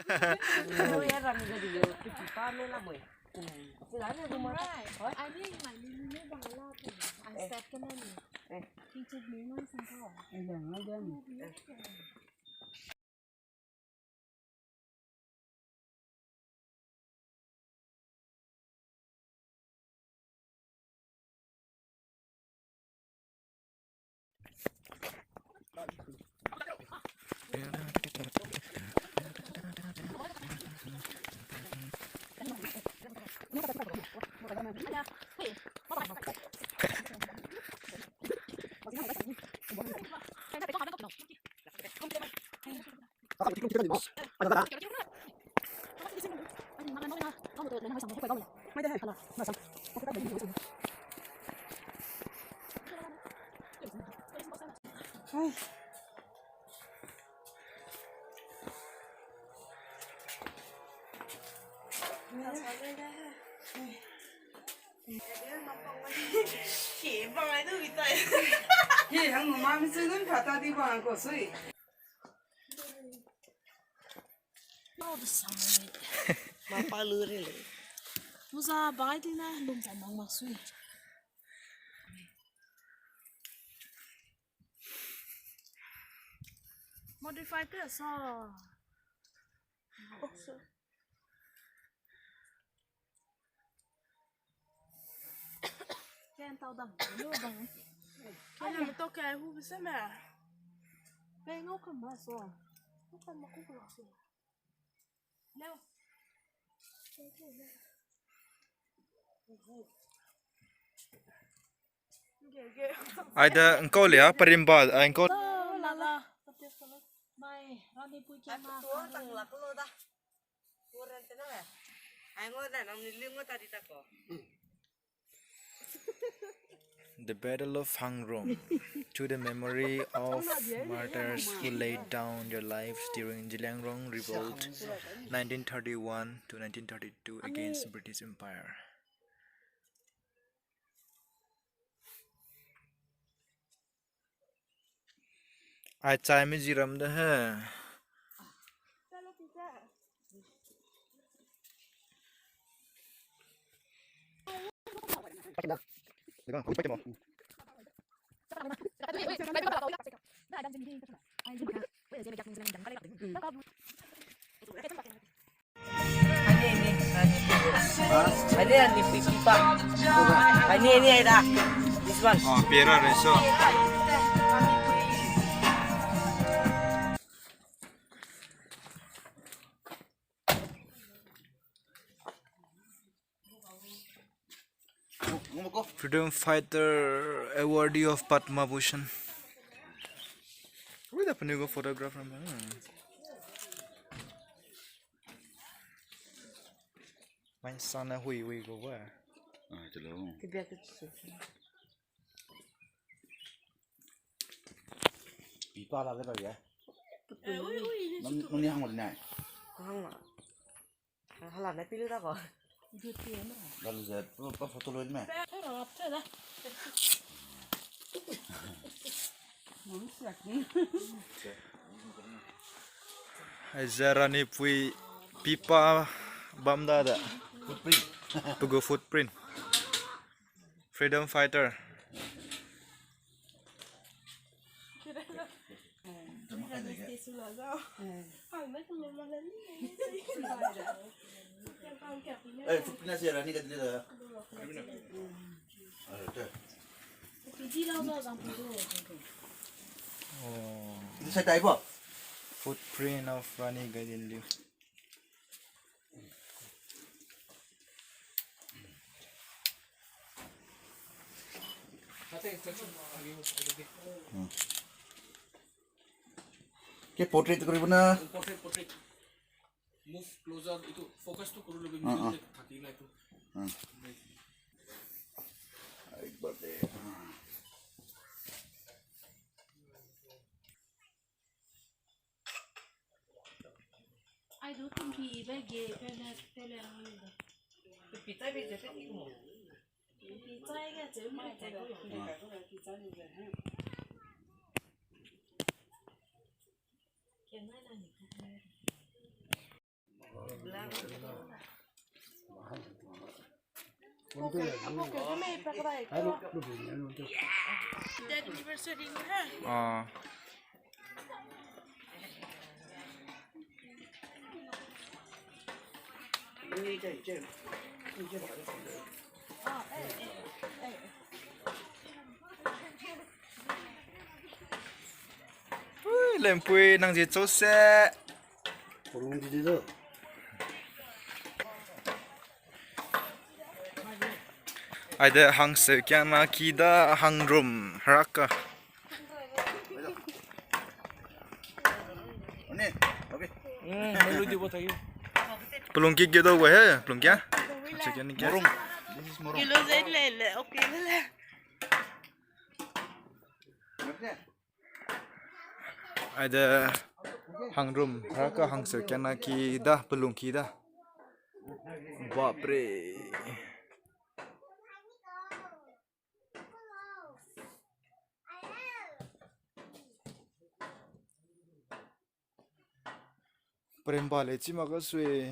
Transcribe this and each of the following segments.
Tôi Rani Gaidinliu kita mela boy. Silanya rumah. Ada yang mana ni bangla tu. Asap kena ni. Kita memang sangkau. Ada. Hangrum Heraka kata di bawah kosoi. Mapa luri le. Musa bagai tu na Lungsangying masuk. Modify ke so. Kan tahu dah, lu bang. Kan yang betul ke aku bisa mah? Bengok kan masuk. Bukan maku keluar sih. Leo. Ada engkau lihat perimbal engkau. Lala. Mai, Rani Jeme. Tuan tanglah kalau dah. Kurang tenang ya. Ayo dah, namni liu tadi tak ko. The Battle of Hangrum, to the memory of martyrs who laid down their lives during Zeliangrong Rebellion 1931 to 1932 against British Empire. I time is jiram dah ha. Ini pipa. Ini ada. This one. Oh, pera reso. Freedom fighter awardee of Padma Bhushan. Where the penny go photograph from? My son, we go where? Tiba tu. Pipa lah lepas ya. Mungkin hang mana? Hang lah. Halah nak pilih tak ko? Lalu saya apa foto lu ini mah? Rani pui pipa bamda ada. Footprint. Pugo footprint. Freedom fighter. Footprint sih Rani Gaidinliu. Oh, Itu saya tahu apa? footprint of Rani Gaidinliu. Ke portrait kau mana? Portrait. Move closer itu fokus tu perlu lebih hati lah itu. Baik birthday. I don't think he bagi pele ni. Pita jadi ni mo. Pita ke cuma tak kau. Kenapa ni? Lên pui năng gì chỗ xe ada hang sekian kita Hangrum Heraka Ini, oke. melodi buat ayo. belum gitu gue ya belum ya sekian ini Murung. This is murung. Kilo zele, okay lah. ada Hangrum Heraka hang sekian kita belum kita bapre Perembal itu maka sui.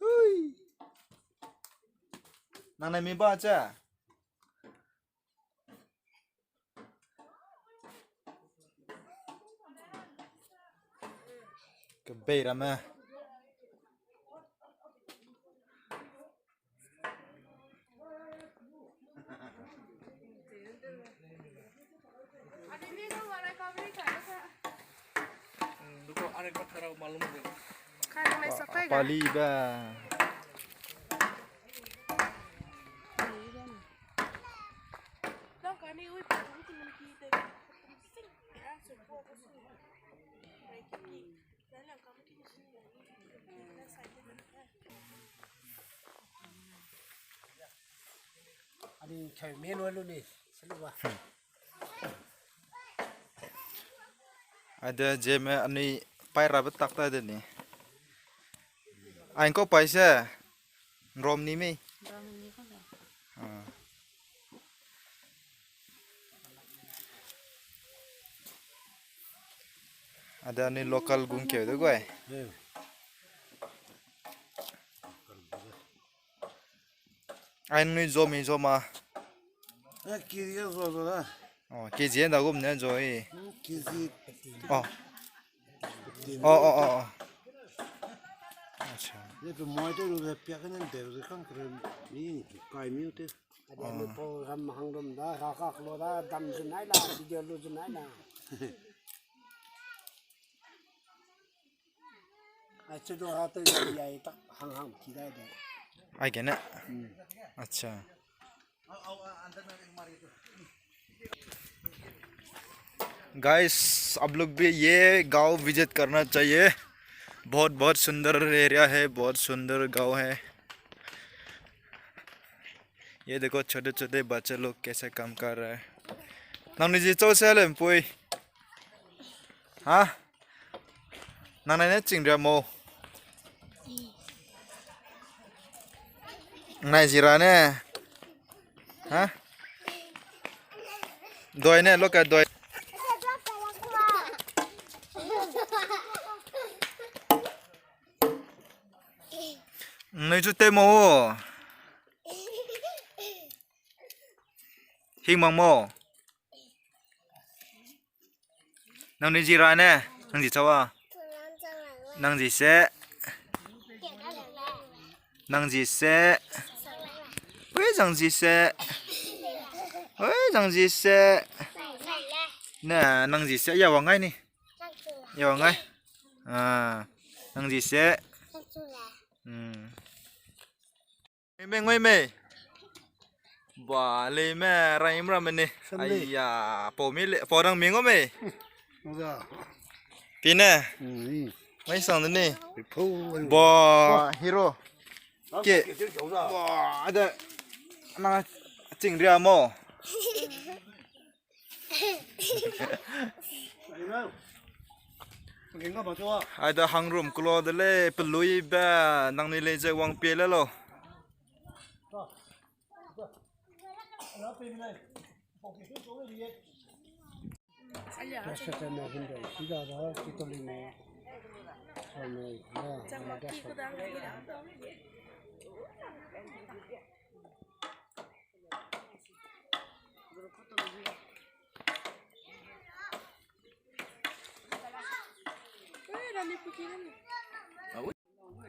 Hui. Nana mi baca. Kebeira mah. Arek patara malum deh. Pali ba. Ani kai menu lu ni, selua. Ada jeme ani pai rabat tak ada ni. Aing ko paisa rom ni mi. Ada ni lokal gungke tu gue. Aing ni zomi zoma. Kiri kan zo lah. Oh, keji enda gum ni zoi. Kiri. Oh. Oh. Acha. Ni tu moi tu lu pia kan deu kan keren ni kai miu tu. Ada ni program Hangrum dah kakak lu dah dam jenai lah video lu jenai lah. Acu tu hatu yang tak hang tidak ada. Ai kena. अच्छा guys आप लोग भी ये गांव visit करना चाहिए बहुत बहुत सुंदर एरिया है बहुत सुंदर गांव है ये देखो छोटे छोटे बच्चे लोग कैसे काम कर रहे हैं नानी जी चौ से लें पुई हाँ नानी ने चिंग्रा मो này gì ra nè hả đôi nè lúc cả đôi nơi chút tê mồ hình mong mồ năng đi gì ra nè năng gì cháu à năng gì sẽ năng gì sẽ rằng gì sẽ rằng gì sẽ nè năng gì sẽ vào ngay nè vào ngay à năng gì sẽ mẹ ngồi mẹ bà lấy mẹ rai mà mình nè ai ya po đang miếng không mẹ pin nè mấy sòng thế nè bà hero kệ bà đây năng chỉnh ra mò ai đã Hangrum Column đó le pelui ba năng này le chơi wang pia le lo Rasa kena hindu. Tidak ada kita lima. Kami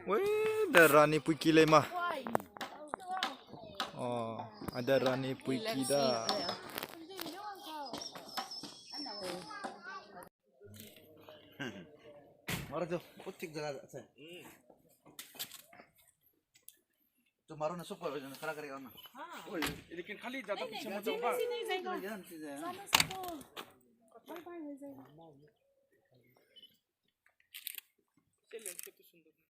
Wih, ada Rani Puiki mah. Oh, ada Rani Puiki dah. Maro jo, putik jaga saya. तो मारो ना super खड़ा करेगा ना ओए लेकिन खाली ज्यादा पीछे मत जाओ बा चलिए तो सुंदर